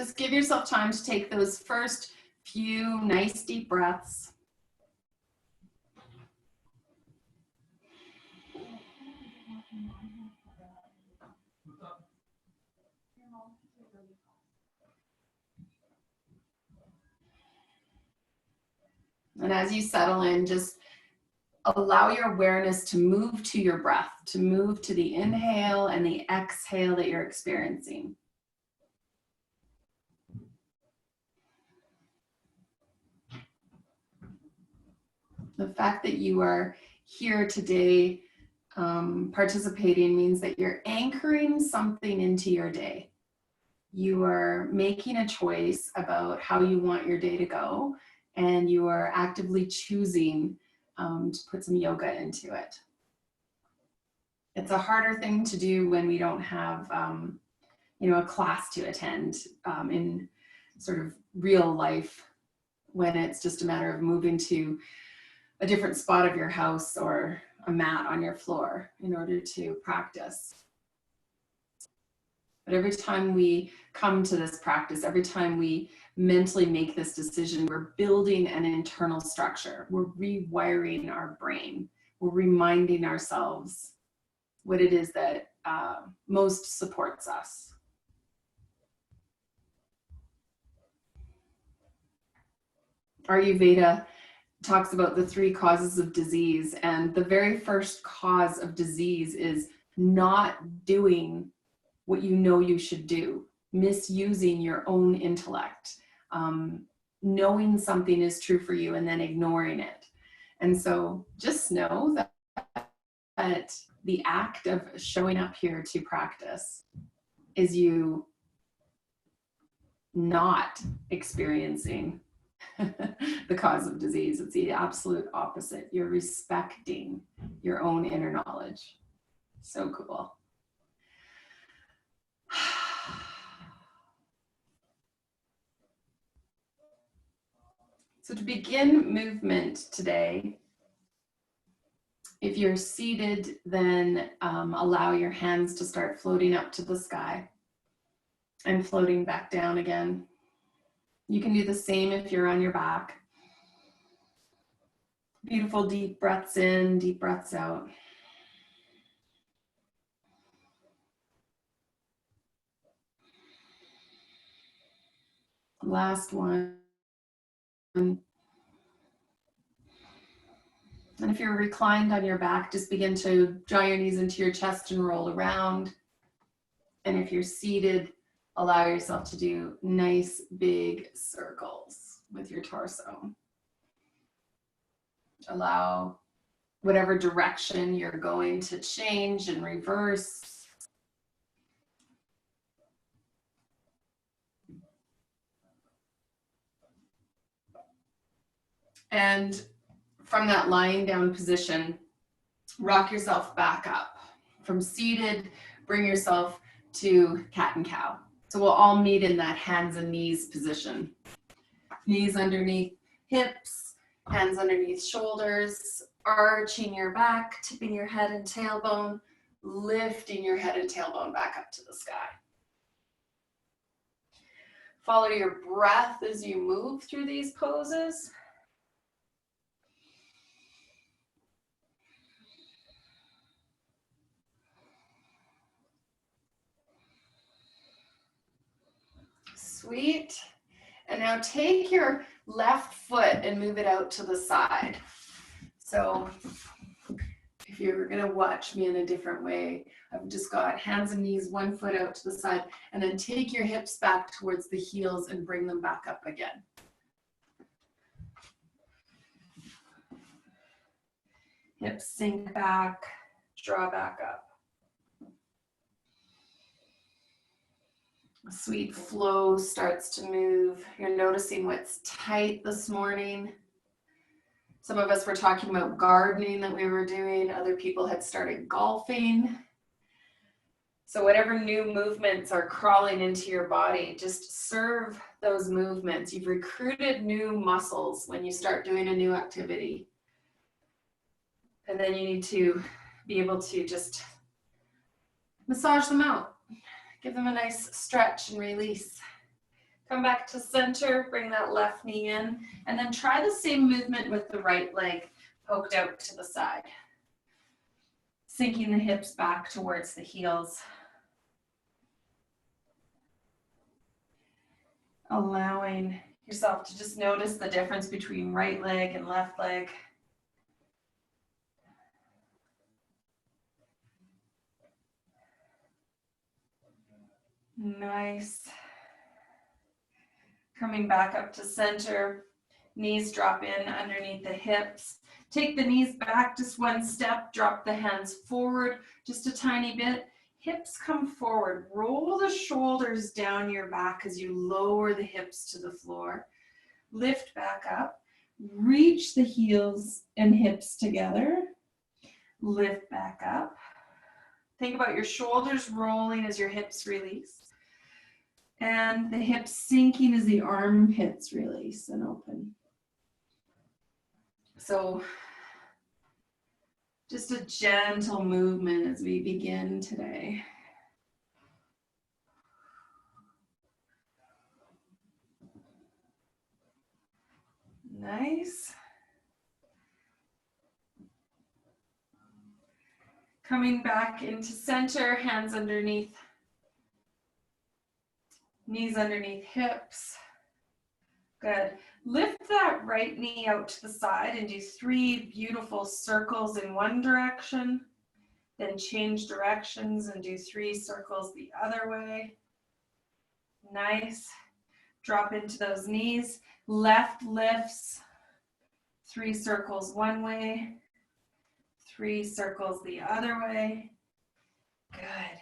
just give yourself time to take those first few nice deep breaths. And as you settle in, just allow your awareness to move to your breath, to move to the inhale and the exhale that you're experiencing. The fact that you are here today participating means that you're anchoring something into your day. You are making a choice about how you want your day to go, and you are actively choosing to put some yoga into it. It's a harder thing to do when we don't have a class to attend in sort of real life, when it's just a matter of moving to a different spot of your house or a mat on your floor in order to practice. But every time we come to this practice, every time we mentally make this decision, we're building an internal structure. We're rewiring our brain. We're reminding ourselves what it is that most supports us. Ayurveda talks about the 3 causes of disease, and the very first cause of disease is not doing what you know you should do, misusing your own intellect, knowing something is true for you and then ignoring it. And so just know that the act of showing up here to practice is you not experiencing the cause of disease. It's the absolute opposite. You're respecting your own inner knowledge. So cool. So to begin movement today, if you're seated, then allow your hands to start floating up to the sky and floating back down again. You can do the same if you're on your back. Beautiful deep breaths in, deep breaths out. Last one. And if you're reclined on your back, just begin to draw your knees into your chest and roll around. And if you're seated, allow yourself to do nice big circles with your torso. Allow whatever direction you're going to change and reverse. And from that lying down position, rock yourself back up. From seated, bring yourself to cat and cow. So we'll all meet in that hands and knees position. Knees underneath hips, hands underneath shoulders, arching your back, tipping your head and tailbone, lifting your head and tailbone back up to the sky. Follow your breath as you move through these poses. Sweet. And now take your left foot and move it out to the side. So if you're going to watch me in a different way, I've just got hands and knees, one foot out to the side, and then take your hips back towards the heels and bring them back up again. Hips sink back, draw back up. A sweet flow starts to move. You're noticing what's tight this morning. Some of us were talking about gardening that we were doing. Other people had started golfing. So whatever new movements are crawling into your body, just serve those movements. You've recruited new muscles when you start doing a new activity. And then you need to be able to just massage them out. Give them a nice stretch and release. Come back to center, bring that left knee in, and then try the same movement with the right leg poked out to the side. Sinking the hips back towards the heels. Allowing yourself to just notice the difference between right leg and left leg. Nice. Coming back up to center, knees drop in underneath the hips. Take the knees back just one step, drop the hands forward just a tiny bit. Hips come forward, roll the shoulders down your back as you lower the hips to the floor. Lift back up, reach the heels and hips together. Lift back up. Think about your shoulders rolling as your hips release. And the hips sinking as the armpits release and open. So just a gentle movement as we begin today. Nice. Coming back into center, hands underneath, knees underneath hips. Good. Lift that right knee out to the side and do 3 beautiful circles in one direction. Then change directions and do 3 circles the other way. Nice. Drop into those knees. Left lifts. 3 circles one way. 3 circles the other way. Good.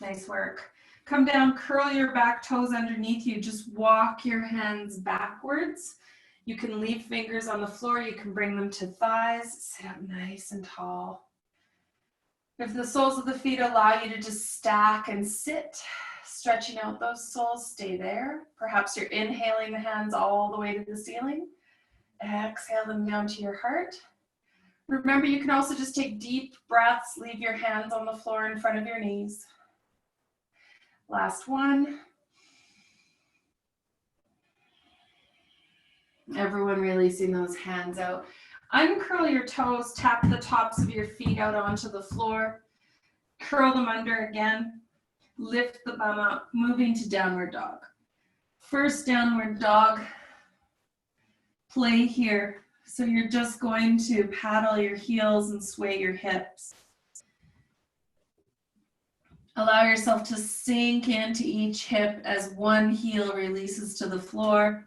Nice work. Come down, curl your back toes underneath you. Just walk your hands backwards. You can leave fingers on the floor. You can bring them to thighs. Sit up nice and tall. If the soles of the feet allow you to just stack and sit, stretching out those soles, stay there. Perhaps you're inhaling the hands all the way to the ceiling. Exhale them down to your heart. Remember, you can also just take deep breaths. Leave your hands on the floor in front of your knees. Last one. Everyone releasing those hands out. Uncurl your toes, tap the tops of your feet out onto the floor. Curl them under again. Lift the bum up, moving to downward dog. First downward dog. Play here. So you're just going to paddle your heels and sway your hips. Allow yourself to sink into each hip as one heel releases to the floor.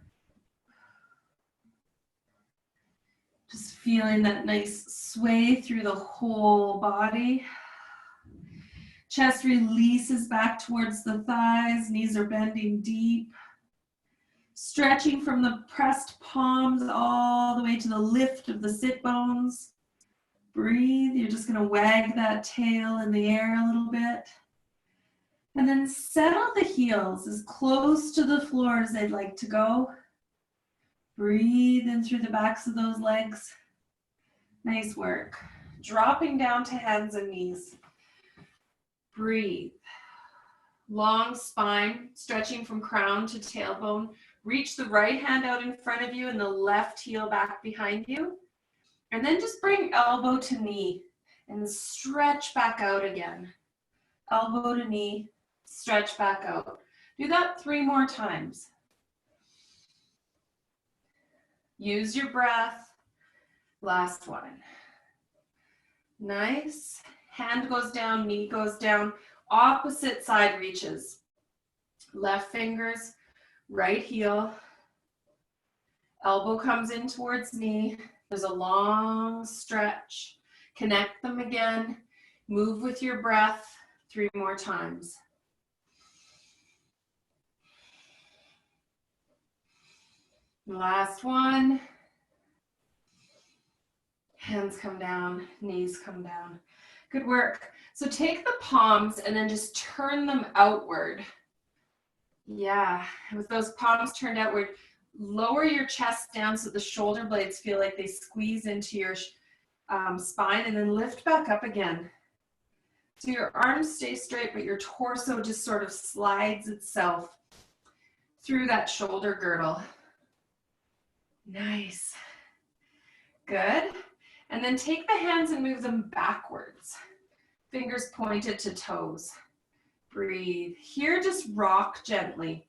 Just feeling that nice sway through the whole body. Chest releases back towards the thighs, knees are bending deep. Stretching from the pressed palms all the way to the lift of the sit bones. Breathe, you're just gonna wag that tail in the air a little bit. And then settle the heels as close to the floor as they'd like to go. Breathe in through the backs of those legs. Nice work. Dropping down to hands and knees. Breathe. Long spine, stretching from crown to tailbone. Reach the right hand out in front of you and the left heel back behind you. And then just bring elbow to knee and stretch back out again. Elbow to knee, stretch back out. Do that 3 more times. Use your breath. Last one. Nice. Hand goes down, knee goes down. Opposite side reaches. Left fingers, right heel. Elbow comes in towards knee. There's a long stretch. Connect them again. Move with your breath 3 more times. Last one. Hands come down, knees come down. Good work. So take the palms and then just turn them outward. Yeah, with those palms turned outward, lower your chest down so the shoulder blades feel like they squeeze into your spine, and then lift back up again. So your arms stay straight, but your torso just sort of slides itself through that shoulder girdle. Nice. Good. And then take the hands and move them backwards. Fingers pointed to toes. Breathe. Here, just rock gently.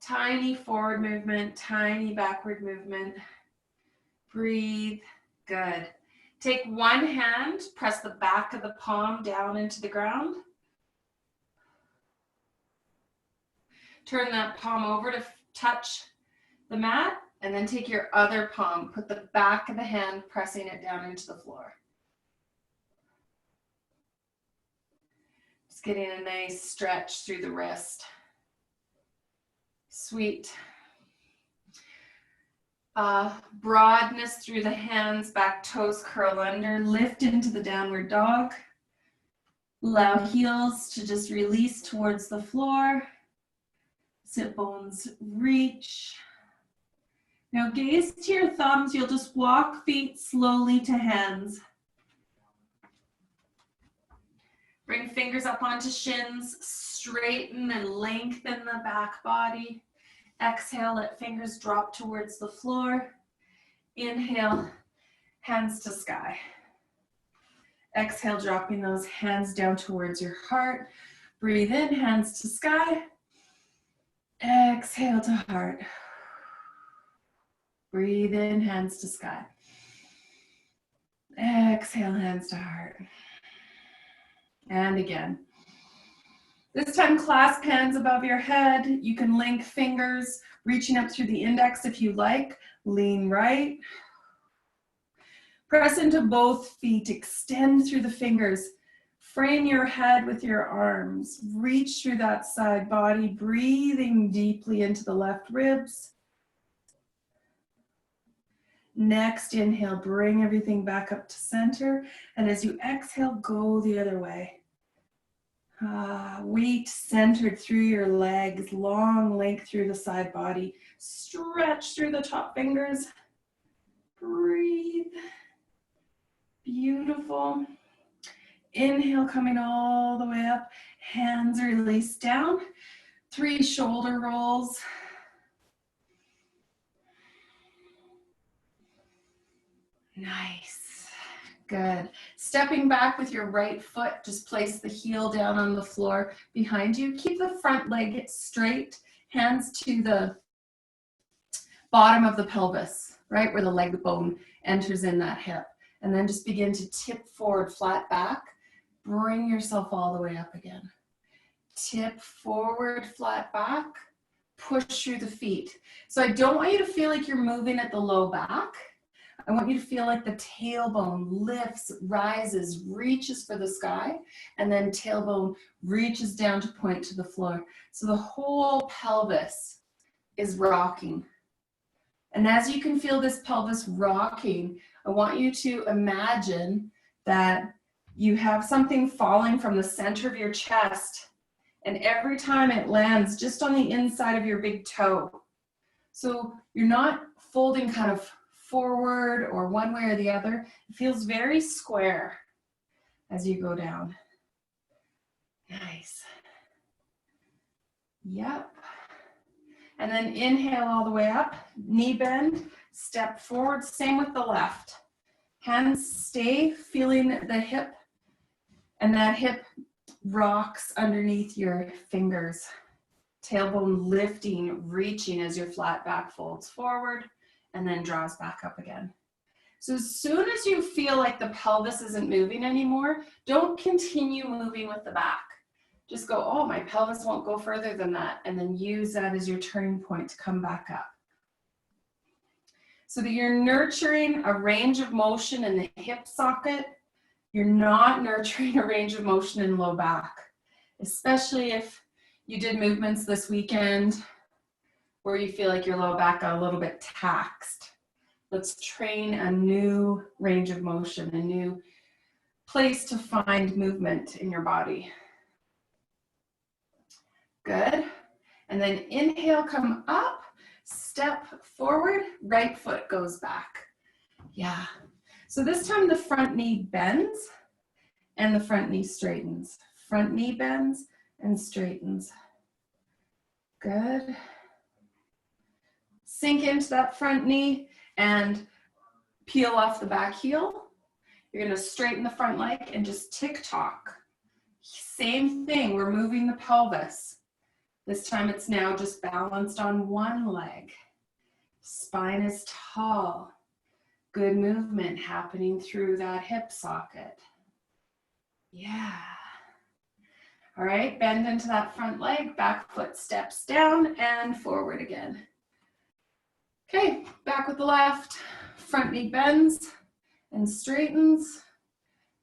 Tiny forward movement, tiny backward movement. Breathe. Good. Take one hand, press the back of the palm down into the ground. Turn that palm over to touch the mat, and then take your other palm, put the back of the hand pressing it down into the floor. Just getting a nice stretch through the wrist. Sweet. Broadness through the hands, back toes curl under, lift into the downward dog. Allow heels to just release towards the floor. Sit bones reach. Now gaze to your thumbs. You'll just walk feet slowly to hands. Bring fingers up onto shins. Straighten and lengthen the back body. Exhale, let fingers drop towards the floor. Inhale, hands to sky. Exhale, dropping those hands down towards your heart. Breathe in, hands to sky. Exhale to heart. Breathe in, hands to sky. Exhale, hands to heart. And again. This time, clasp hands above your head. You can link fingers, reaching up through the index if you like. Lean right. Press into both feet. Extend through the fingers. Frame your head with your arms. Reach through that side body, breathing deeply into the left ribs. Next, inhale, bring everything back up to center. And as you exhale, go the other way. Weight centered through your legs, long length through the side body. Stretch through the top fingers. Breathe. Beautiful. Inhale, coming all the way up. Hands release down. 3 shoulder rolls. Nice. Good. Stepping back with your right foot, just place the heel down on the floor behind you. Keep the front leg straight, hands to the bottom of the pelvis, right where the leg bone enters in that hip. And then just begin to tip forward, flat back. Bring yourself all the way up again. Tip forward, flat back. Push through the feet. So I don't want you to feel like you're moving at the low back. I want you to feel like the tailbone lifts, rises, reaches for the sky, and then tailbone reaches down to point to the floor. So the whole pelvis is rocking. And as you can feel this pelvis rocking, I want you to imagine that you have something falling from the center of your chest, and every time it lands just on the inside of your big toe. So you're not folding kind of forward or one way or the other. It feels very square as you go down. Nice. Yep. And then inhale all the way up, knee bend, step forward, same with the left. Hands stay feeling the hip, and that hip rocks underneath your fingers. Tailbone lifting, reaching as your flat back folds forward and then draws back up again. So as soon as you feel like the pelvis isn't moving anymore, don't continue moving with the back. Just go, oh, my pelvis won't go further than that, and then use that as your turning point to come back up. So that you're nurturing a range of motion in the hip socket. You're not nurturing a range of motion in low back, especially if you did movements this weekend where you feel like your low back got a little bit taxed. Let's train a new range of motion, a new place to find movement in your body. Good. And then inhale, come up, step forward, right foot goes back. Yeah. So this time the front knee bends and the front knee straightens. Front knee bends and straightens. Good. Sink into that front knee and peel off the back heel. You're gonna straighten the front leg and just tick-tock. Same thing, we're moving the pelvis. This time it's now just balanced on one leg. Spine is tall. Good movement happening through that hip socket. Yeah. All right, bend into that front leg, back foot steps down and forward again. Okay, back with the left. Front knee bends and straightens.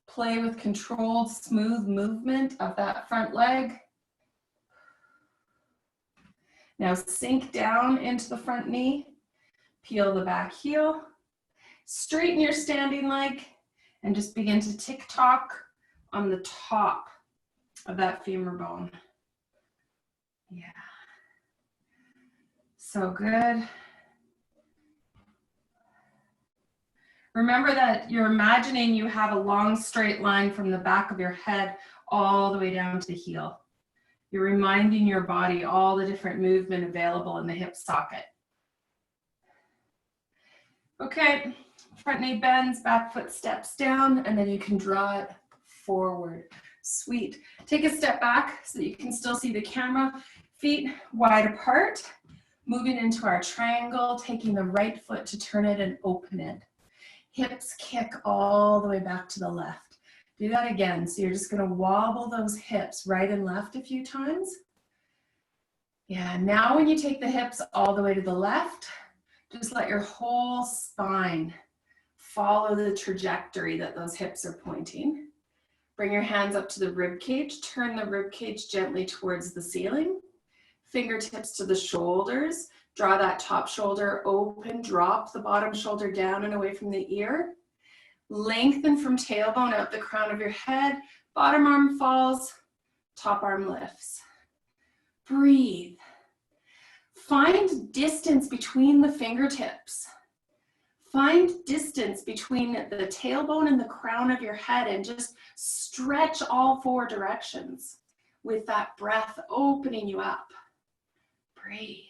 Play with controlled, smooth movement of that front leg. Now sink down into the front knee, peel the back heel, straighten your standing leg, and just begin to tick-tock on the top of that femur bone. Yeah. So good. Remember that you're imagining you have a long straight line from the back of your head all the way down to the heel. You're reminding your body all the different movement available in the hip socket. Okay, front knee bends, back foot steps down, and then you can draw it forward. Sweet. Take a step back so that you can still see the camera. Feet wide apart, moving into our triangle, taking the right foot to turn it and open it. Hips kick all the way back to the left. Do that again. So you're just gonna wobble those hips right and left a few times. Yeah, now when you take the hips all the way to the left, just let your whole spine follow the trajectory that those hips are pointing. Bring your hands up to the rib cage. Turn the rib cage gently towards the ceiling. Fingertips to the shoulders. Draw that top shoulder open. Drop the bottom shoulder down and away from the ear. Lengthen from tailbone out the crown of your head. Bottom arm falls. Top arm lifts. Breathe. Find distance between the fingertips. Find distance between the tailbone and the crown of your head and just stretch all four directions with that breath opening you up. Breathe.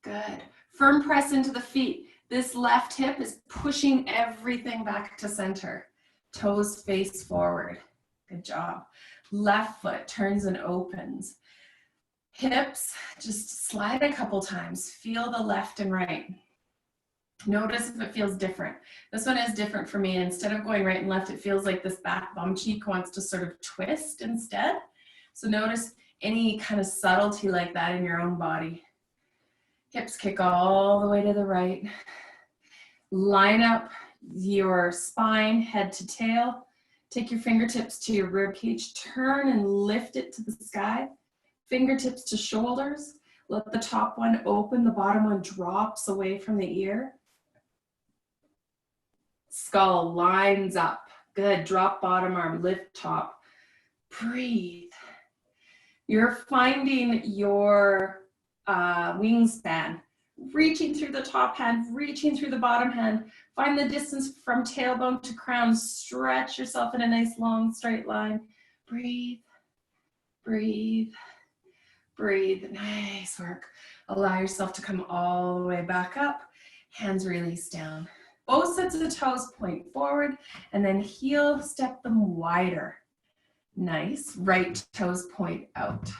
Good. Firm press into the feet. This left hip is pushing everything back to center. Toes face forward. Good job. Left foot turns and opens. Hips, just slide a couple times. Feel the left and right. Notice if it feels different. This one is different for me. Instead of going right and left, it feels like this back bum cheek wants to sort of twist instead. So notice any kind of subtlety like that in your own body. Hips kick all the way to the right. Line up your spine, head to tail. Take your fingertips to your rib cage. Turn and lift it to the sky. Fingertips to shoulders. Let the top one open. The bottom one drops away from the ear. Skull lines up. Good. Drop bottom arm, lift top. Breathe. You're finding your wingspan. Reaching through the top hand, reaching through the bottom hand. Find the distance from tailbone to crown. Stretch yourself in a nice long straight line. Breathe. Breathe. Breathe. Nice work. Allow yourself to come all the way back up. Hands release down. Both sets of toes point forward and then heel step them wider. Nice. Right toes point out.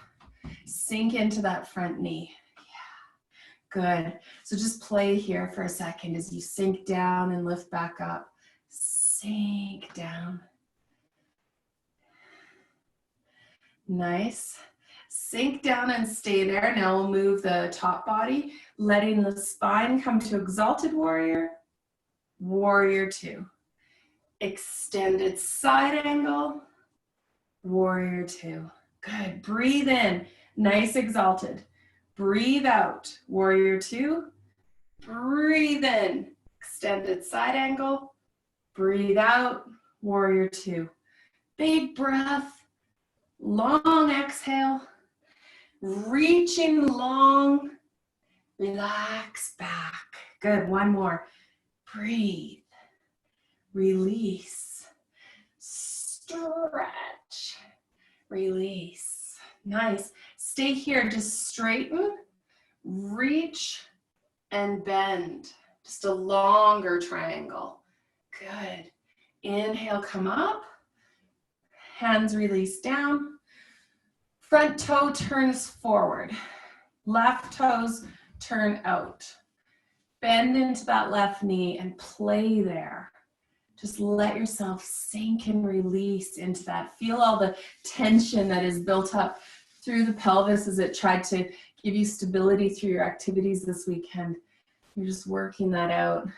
Sink into that front knee. Yeah. Good. So just play here for a second as you sink down and lift back up. Sink down. Nice. Sink down and stay there. Now we'll move the top body, letting the spine come to exalted warrior. Warrior two. Extended side angle. Warrior two. Good. Breathe in. Nice exalted. Breathe out. Warrior two. Breathe in. Extended side angle. Breathe out. Warrior two. Big breath. Long exhale. Reaching long. Relax back. Good. One more. Breathe. Release. Stretch. Release. Nice. Stay here. Just straighten, reach, and bend. Just a longer triangle. Good. Inhale, come up. Hands release down. Front toe turns forward. Left toes turn out. Bend into that left knee and play there. Just let yourself sink and release into that. Feel all the tension that is built up through the pelvis as it tried to give you stability through your activities this weekend. You're just working that out.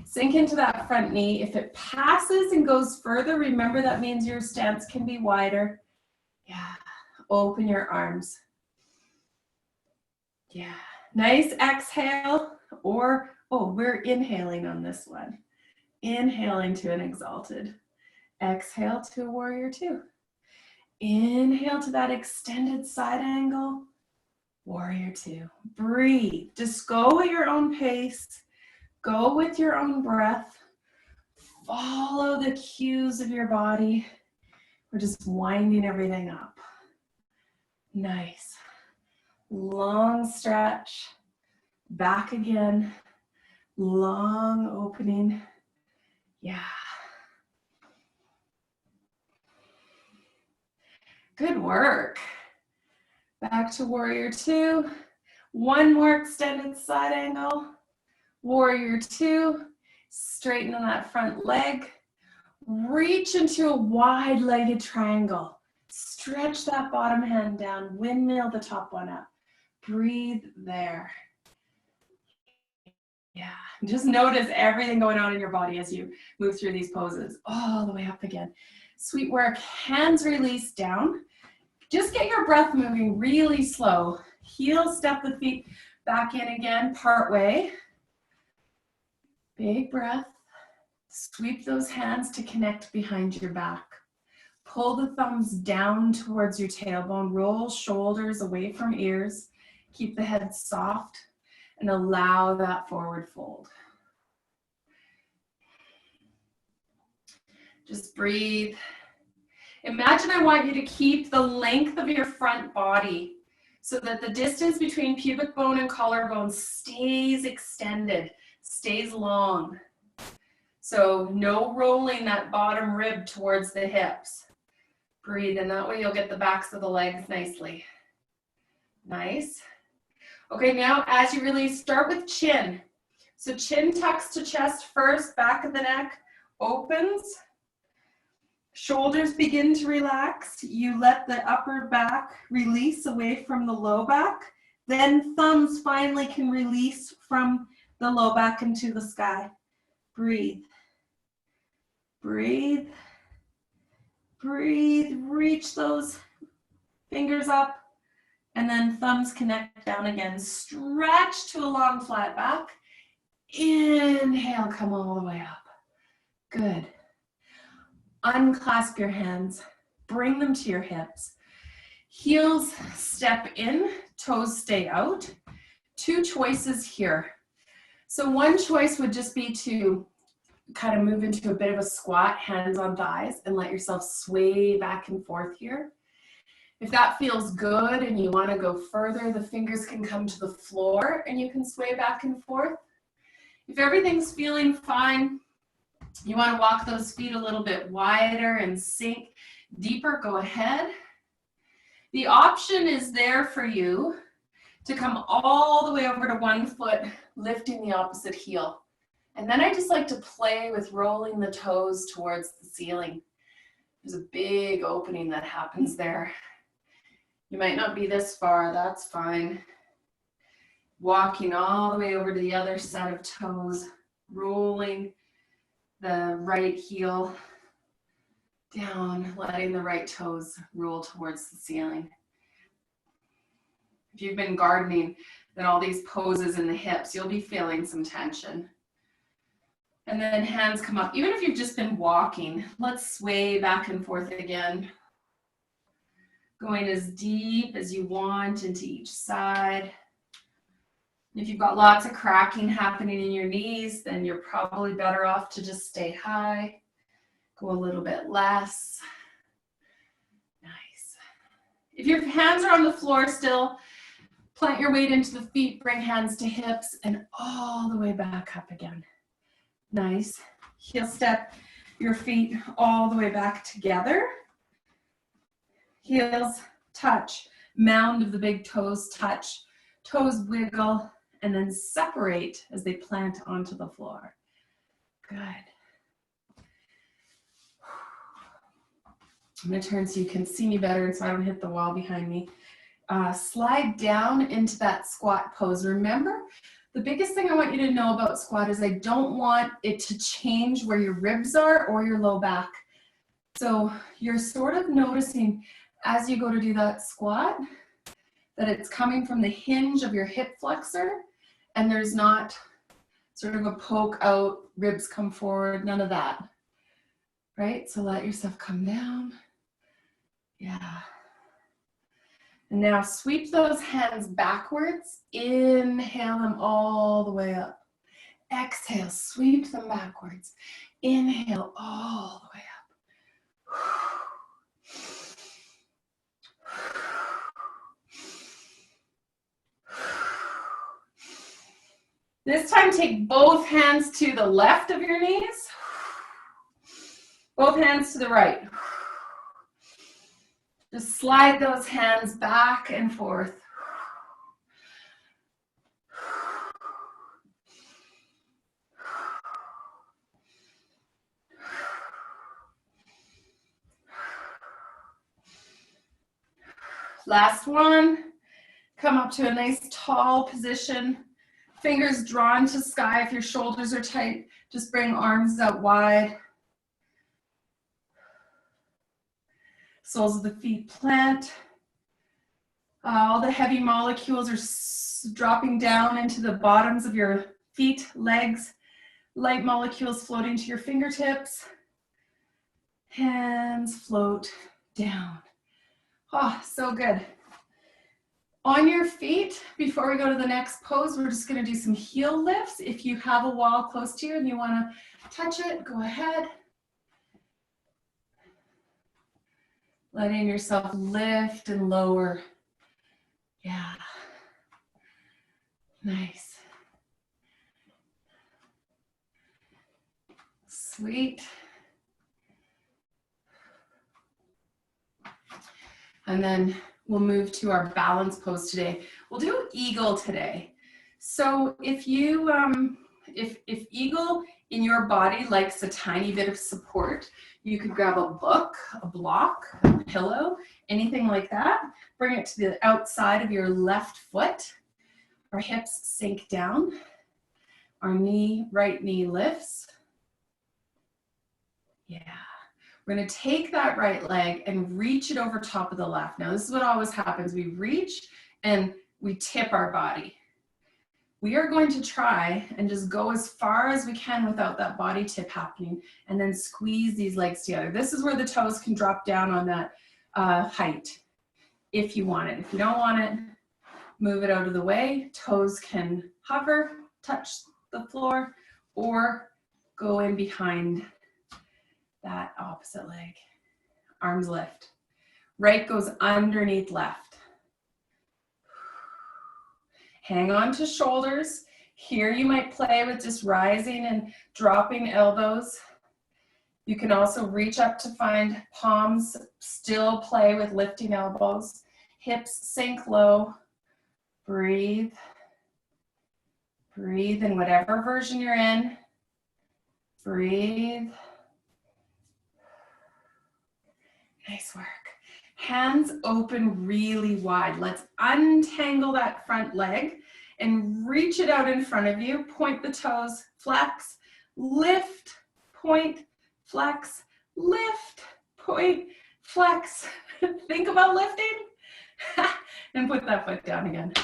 Sink into that front knee. If it passes and goes further, remember that means your stance can be wider. Yeah, open your arms. Yeah, nice exhale, or, oh, we're inhaling on this one. Inhaling to an exalted. Exhale to a warrior two. Inhale to that extended side angle. Warrior two. Breathe. Just go at your own pace. Go with your own breath. Follow the cues of your body. We're just winding everything up. Nice. Long stretch. Back again. Long opening. Yeah. Good work. Back to warrior two. One more extended side angle. Warrior two. Straighten on that front leg. Reach into a wide-legged triangle. Stretch that bottom hand down. Windmill the top one up. Breathe there. Yeah, just notice everything going on in your body as you move through these poses. All the way up again. Sweet work. Hands release down. Just get your breath moving really slow. Heel step the feet back in again, part way. Big breath. Sweep those hands to connect behind your back. Pull the thumbs down towards your tailbone. Roll shoulders away from ears. Keep the head soft and allow that forward fold. Just breathe. Imagine I want you to keep the length of your front body so that the distance between pubic bone and collarbone stays extended, stays long. So no rolling that bottom rib towards the hips. Breathe, and that way you'll get the backs of the legs nicely. Nice. Okay, now as you release, start with chin. So chin tucks to chest first, back of the neck opens. Shoulders begin to relax. You let the upper back release away from the low back. Then thumbs finally can release from the low back into the sky. Breathe. Breathe. Breathe. Reach those fingers up. And then thumbs connect down again. Stretch to a long flat back. Inhale, come all the way up. Good. Unclasp your hands. Bring them to your hips. Heels step in, toes stay out. Two choices here. So one choice would just be to kind of move into a bit of a squat, hands on thighs, and let yourself sway back and forth here. If that feels good and you want to go further, the fingers can come to the floor and you can sway back and forth. If everything's feeling fine, you want to walk those feet a little bit wider and sink deeper, go ahead. The option is there for you to come all the way over to one foot, lifting the opposite heel. And then I just like to play with rolling the toes towards the ceiling. There's a big opening that happens there. You might not be this far, that's fine. Walking all the way over to the other set of toes, rolling the right heel down, letting the right toes roll towards the ceiling. If you've been gardening, then all these poses in the hips, you'll be feeling some tension. And then hands come up. Even if you've just been walking, let's sway back and forth again. Going as deep as you want into each side. If you've got lots of cracking happening in your knees, then you're probably better off to just stay high. Go a little bit less. Nice. If your hands are on the floor still, plant your weight into the feet, bring hands to hips, and all the way back up again. Nice. Heel step your feet all the way back together. Heels touch, mound of the big toes touch, toes wiggle, and then separate as they plant onto the floor. Good. I'm going to turn so you can see me better and so I don't hit the wall behind me. Slide down into that squat pose. Remember, the biggest thing I want you to know about squat is I don't want it to change where your ribs are or your low back. So you're sort of noticing as you go to do that squat that it's coming from the hinge of your hip flexor and there's not sort of a poke out, ribs come forward, none of that. Right? So let yourself come down. Yeah. And now sweep those hands backwards. Inhale them all the way up. Exhale, sweep them backwards. Inhale all the way up. This time, take both hands to the left of your knees. Both hands to the right. Just slide those hands back and forth. Last one. Come up to a nice tall position. Fingers drawn to sky. If your shoulders are tight, just bring arms out wide. Soles of the feet plant. All the heavy molecules are dropping down into the bottoms of your feet, legs. Light molecules floating to your fingertips. Hands float down. Oh, so good. On your feet, before we go to the next pose, we're just going to do some heel lifts. If you have a wall close to you and you want to touch it, go ahead. Letting yourself lift and lower. Yeah. Nice. Sweet. And then we'll move to our balance pose today. We'll do eagle today. So if you, if eagle in your body likes a tiny bit of support, you could grab a book, a block, a pillow, anything like that. Bring it to the outside of your left foot. Our hips sink down. Our right knee lifts. Yeah. We're going to take that right leg and reach it over top of the left. Now, this is what always happens. We reach and we tip our body. We are going to try and just go as far as we can without that body tip happening and then squeeze these legs together. This is where the toes can drop down on that height if you want it. If you don't want it, move it out of the way. Toes can hover, touch the floor, or go in behind that opposite leg. Arms lift. Right goes underneath left. Hang on to shoulders. Here you might play with just rising and dropping elbows. You can also reach up to find palms, still play with lifting elbows. Hips sink low. Breathe. Breathe in whatever version you're in. Breathe. Nice work. Hands open really wide. Let's untangle that front leg and reach it out in front of you. Point the toes, flex, lift, point, flex, lift, point, flex. Think about lifting and put that foot down again.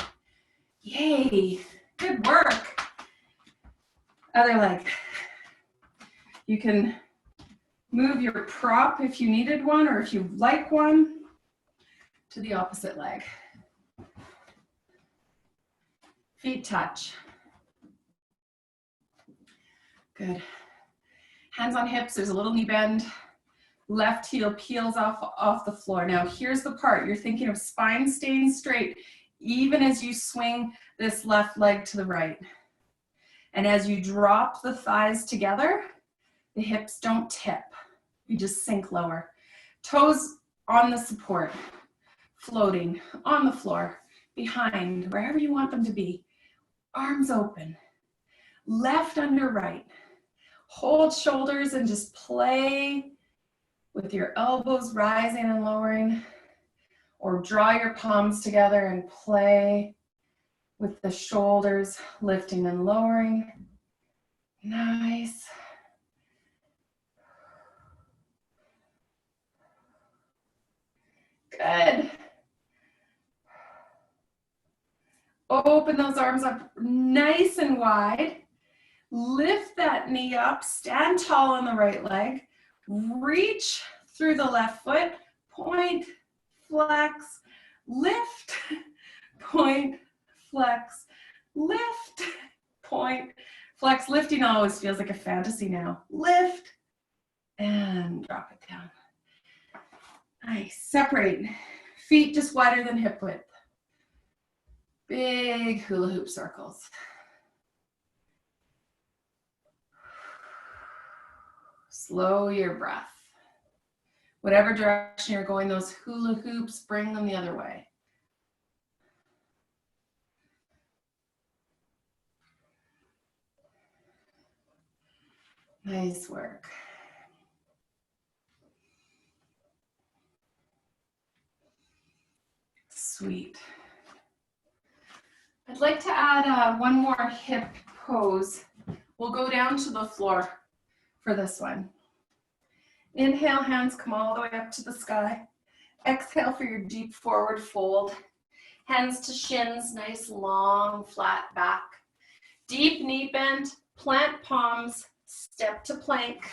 Yay, good work. Other leg. You can move your prop if you needed one or if you like one to the opposite leg. Feet touch. Good. Hands on hips, there's a little knee bend. Left heel peels off the floor. Now here's the part. You're thinking of spine staying straight, even as you swing this left leg to the right. And as you drop the thighs together, the hips don't tip. You just sink lower. Toes on the support, floating on the floor, behind, wherever you want them to be. Arms open, left under right. Hold shoulders and just play with your elbows rising and lowering, or draw your palms together and play with the shoulders lifting and lowering. Nice. Good. Open those arms up nice and wide. Lift that knee up, stand tall on the right leg. Reach through the left foot, point, flex, lift, point, flex, lift, point, flex. Lifting always feels like a fantasy now. Lift and drop it down. Nice. Separate. Feet just wider than hip width. Big hula hoop circles. Slow your breath. Whatever direction you're going, those hula hoops, bring them the other way. Nice work. Sweet. I'd like to add one more hip pose. We'll go down to the floor for this one. Inhale, hands come all the way up to the sky. Exhale for your deep forward fold. Hands to shins, nice long flat back. Deep knee bend, plant palms, step to plank.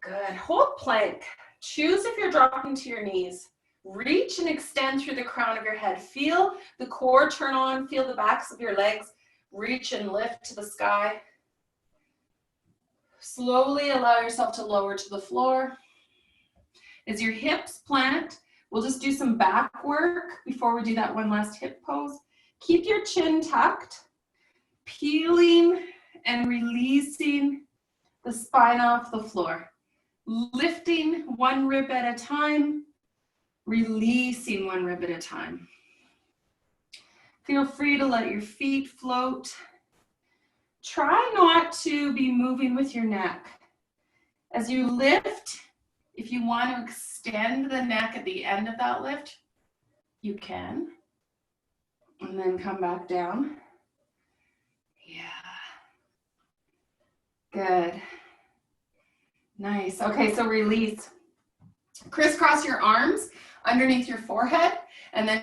Good, hold plank. Choose if you're dropping to your knees. Reach and extend through the crown of your head. Feel the core turn on, feel the backs of your legs. Reach and lift to the sky. Slowly allow yourself to lower to the floor. As your hips plant, we'll just do some back work before we do that one last hip pose. Keep your chin tucked, peeling and releasing the spine off the floor. Lifting one rib at a time, releasing one rib at a time. Feel free to let your feet float. Try not to be moving with your neck. As you lift, if you want to extend the neck at the end of that lift, you can. And then come back down. Yeah. Good. Nice. Okay, so release. Crisscross your arms underneath your forehead and then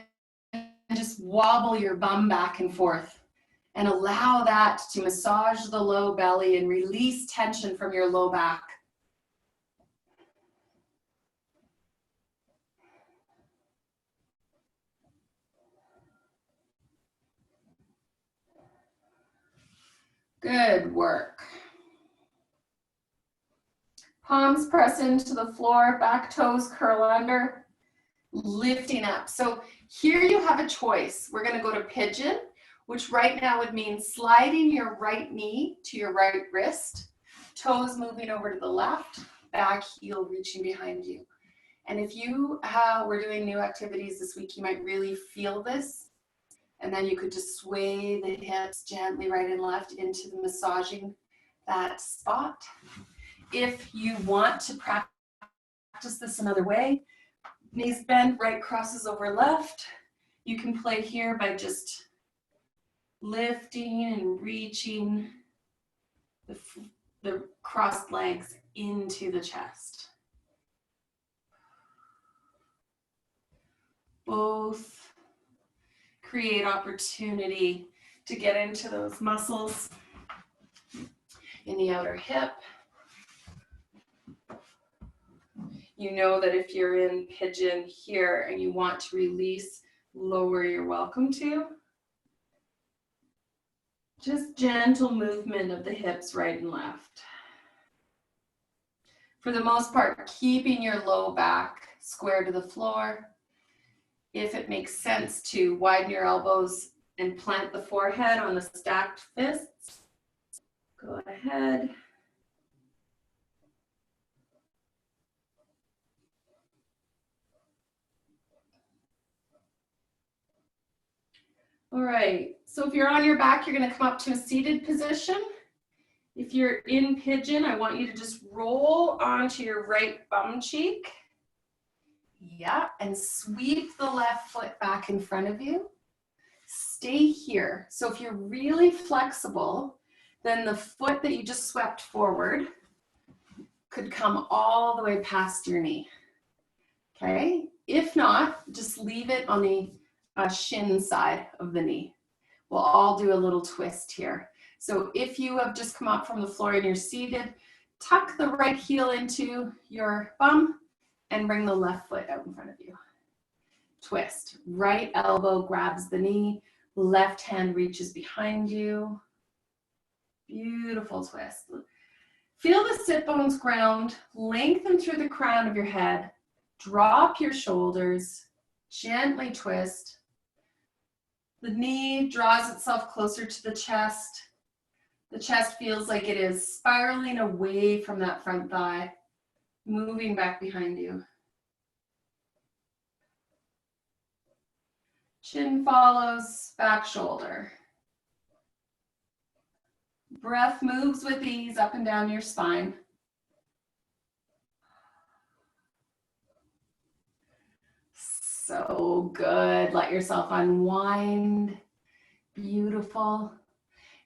just wobble your bum back and forth. And allow that to massage the low belly and release tension from your low back. Good work. Palms press into the floor, back toes curl under, lifting up. So here you have a choice. We're going to go to pigeon, which right now would mean sliding your right knee to your right wrist, toes moving over to the left, back heel reaching behind you. And if you were doing new activities this week, you might really feel this. And then you could just sway the hips gently right and left into the massaging that spot. If you want to practice this another way, knees bend, right crosses over left. You can play here by just lifting and reaching the crossed legs into the chest. Both create opportunity to get into those muscles in the outer hip. You know that if you're in pigeon here and you want to release lower, you're welcome to. Just gentle movement of the hips right and left. For the most part, keeping your low back square to the floor. If it makes sense to widen your elbows and plant the forehead on the stacked fists, go ahead. All right, so if you're on your back, you're gonna come up to a seated position. If you're in pigeon, I want you to just roll onto your right bum cheek. Yeah, and sweep the left foot back in front of you. Stay here. So if you're really flexible, then the foot that you just swept forward could come all the way past your knee. Okay, if not, just leave it on the shin side of the knee. We'll all do a little twist here. So if you have just come up from the floor and you're seated, tuck the right heel into your bum and bring the left foot out in front of you. Twist. Right elbow grabs the knee, left hand reaches behind you. Beautiful twist. Feel the sit bones ground, lengthen through the crown of your head, drop your shoulders, gently twist. The knee draws itself closer to the chest. The chest feels like it is spiraling away from that front thigh, moving back behind you. Chin follows, back shoulder. Breath moves with ease up and down your spine. So good. Let yourself unwind. Beautiful.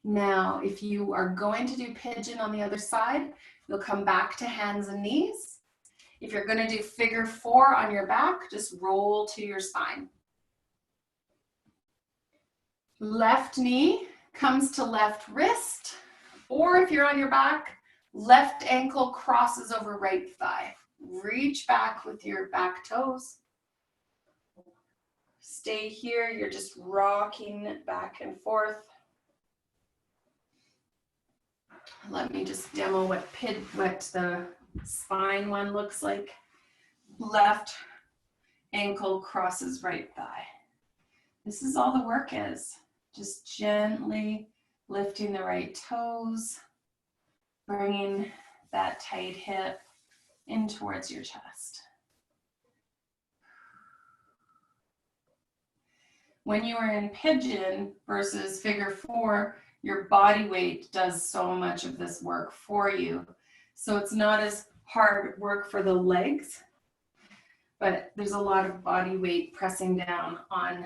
Now, if you are going to do pigeon on the other side, you'll come back to hands and knees. If you're going to do figure four on your back, just roll to your spine. Left knee comes to left wrist, or if you're on your back, left ankle crosses over right thigh. Reach back with your back toes. Stay here, you're just rocking back and forth. Let me just demo what the spine one looks like. Left ankle crosses right thigh. This is all the work is. Just gently lifting the right toes, bringing that tight hip in towards your chest. When you are in pigeon versus figure four, your body weight does so much of this work for you. So it's not as hard work for the legs, but there's a lot of body weight pressing down on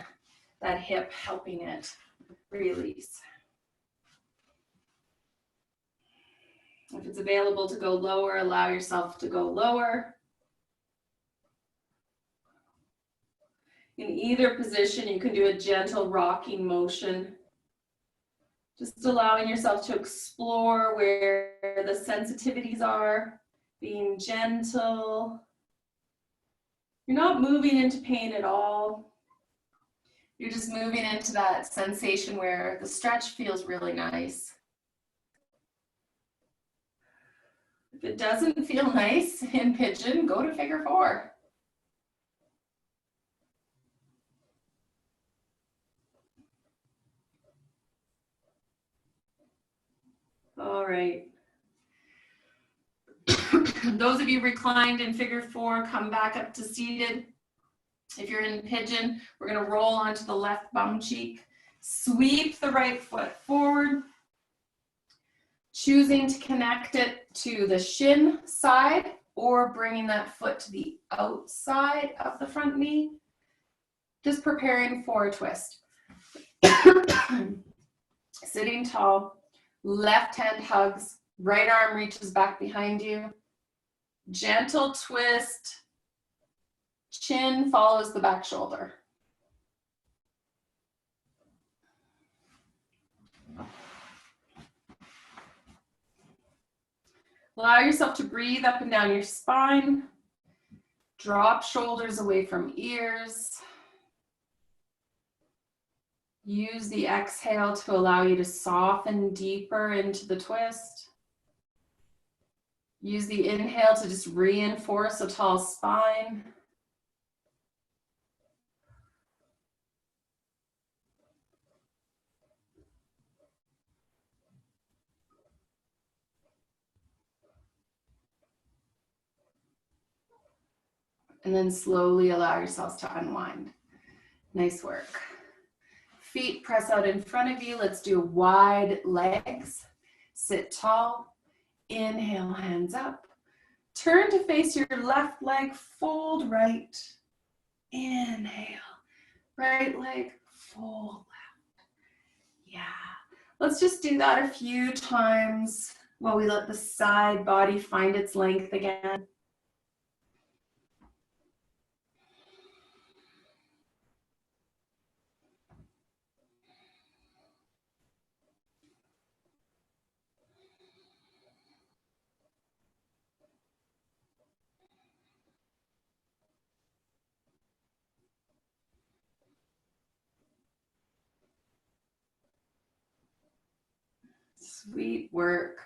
that hip, helping it release. If it's available to go lower, allow yourself to go lower. In either position, you can do a gentle rocking motion. Just allowing yourself to explore where the sensitivities are, being gentle. You're not moving into pain at all. You're just moving into that sensation where the stretch feels really nice. If it doesn't feel nice in pigeon, go to figure four. All right. Those of you reclined in figure four, come back up to seated. If you're in pigeon, we're going to roll onto the left bum cheek. Sweep the right foot forward, choosing to connect it to the shin side or bringing that foot to the outside of the front knee. Just preparing for a twist. Sitting tall, left hand hugs, right arm reaches back behind you. Gentle twist, chin follows the back shoulder. Allow yourself to breathe up and down your spine. Drop shoulders away from ears. Use the exhale to allow you to soften deeper into the twist. Use the inhale to just reinforce a tall spine. And then slowly allow yourselves to unwind. Nice work. Feet press out in front of you. Let's do wide legs. Sit tall. Inhale, hands up. Turn to face your left leg, fold right. Inhale, right leg, fold left. Yeah. Let's just do that a few times while we let the side body find its length again. Sweet work.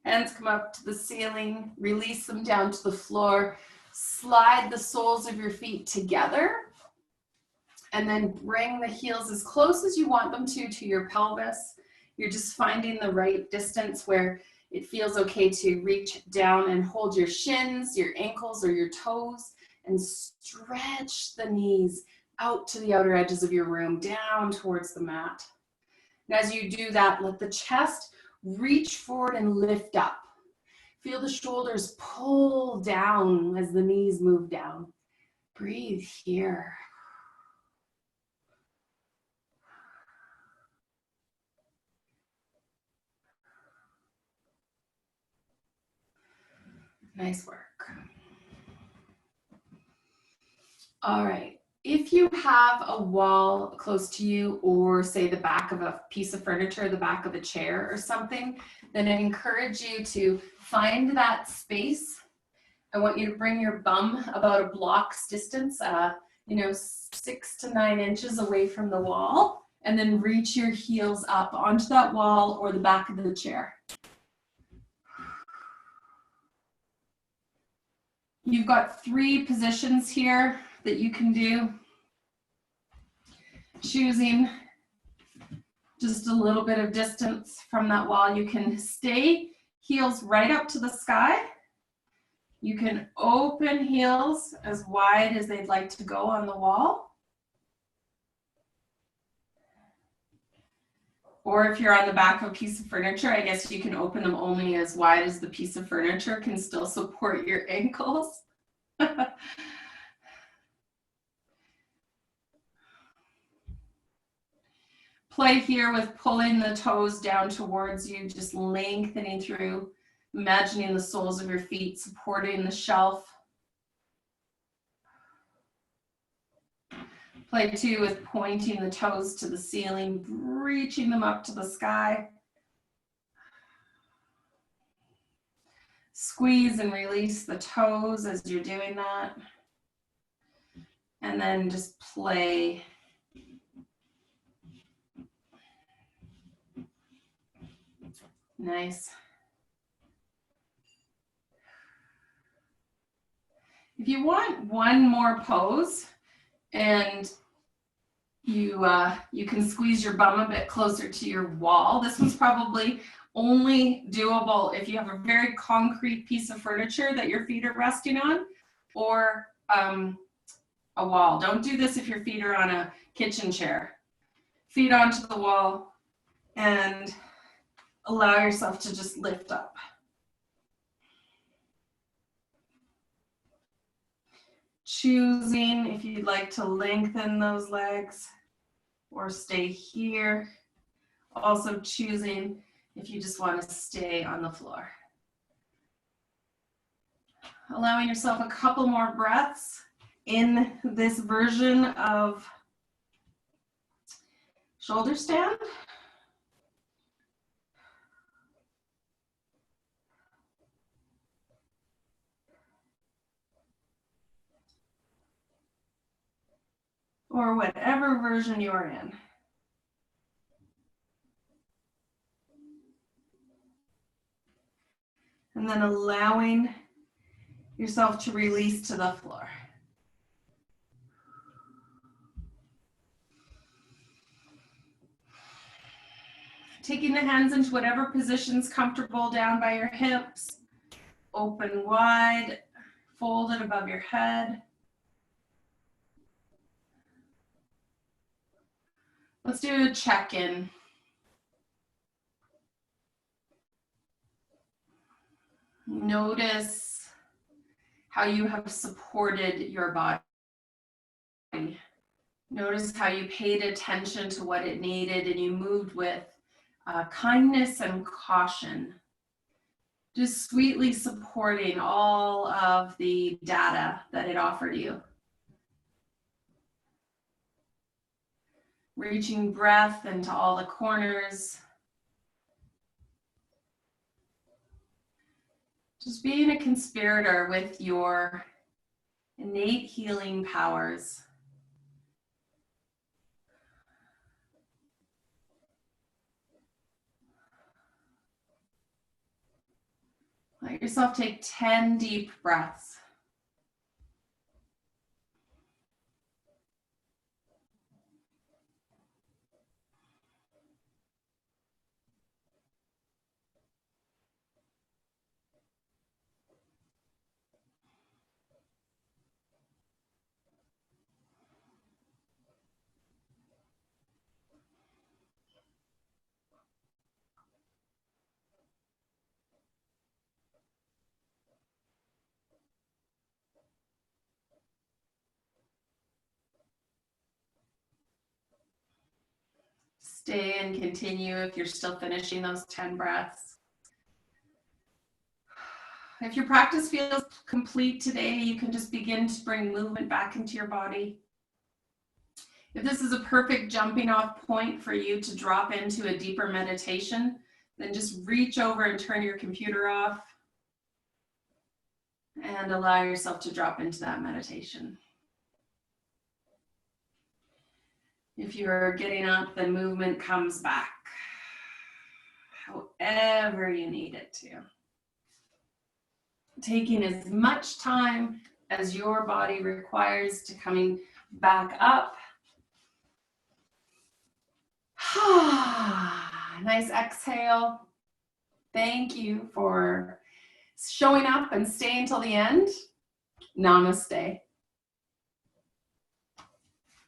Hands come up to the ceiling, release them down to the floor. Slide the soles of your feet together, and then bring the heels as close as you want them to your pelvis. You're just finding the right distance where it feels okay to reach down and hold your shins, your ankles, or your toes, and stretch the knees out to the outer edges of your room, down towards the mat. And as you do that, let the chest reach forward and lift up. Feel the shoulders pull down as the knees move down. Breathe here. Nice work. All right. If you have a wall close to you, or say the back of a piece of furniture, the back of a chair or something, then I encourage you to find that space. I want you to bring your bum about a block's distance, 6 to 9 inches away from the wall, and then reach your heels up onto that wall or the back of the chair. You've got 3 positions here that you can do. Choosing just a little bit of distance from that wall. You can stay heels right up to the sky. You can open heels as wide as they'd like to go on the wall. Or if you're on the back of a piece of furniture, I guess you can open them only as wide as the piece of furniture can still support your ankles. Play here with pulling the toes down towards you, just lengthening through, imagining the soles of your feet supporting the shelf. Play too with pointing the toes to the ceiling, reaching them up to the sky. Squeeze and release the toes as you're doing that. And then just play. Nice. If you want one more pose and you can squeeze your bum a bit closer to your wall, this one's probably only doable if you have a very concrete piece of furniture that your feet are resting on, or a wall. Don't do this if your feet are on a kitchen chair. Feet onto the wall and allow yourself to just lift up. Choosing if you'd like to lengthen those legs or stay here. Also choosing if you just want to stay on the floor. Allowing yourself a couple more breaths in this version of shoulder stand. Or whatever version you're in. And then allowing yourself to release to the floor. Taking the hands into whatever position's comfortable down by your hips, open wide, folded above your head. Let's do a check-in. Notice how you have supported your body. Notice how you paid attention to what it needed and you moved with kindness and caution. Just sweetly supporting all of the data that it offered you. Reaching breath into all the corners. Just being a conspirator with your innate healing powers. Let yourself take 10 deep breaths. Stay and continue if you're still finishing those 10 breaths. If your practice feels complete today, you can just begin to bring movement back into your body. If this is a perfect jumping off point for you to drop into a deeper meditation, then just reach over and turn your computer off and allow yourself to drop into that meditation. If you're getting up, then movement comes back, however you need it to. Taking as much time as your body requires to coming back up. Nice exhale. Thank you for showing up and staying till the end. Namaste.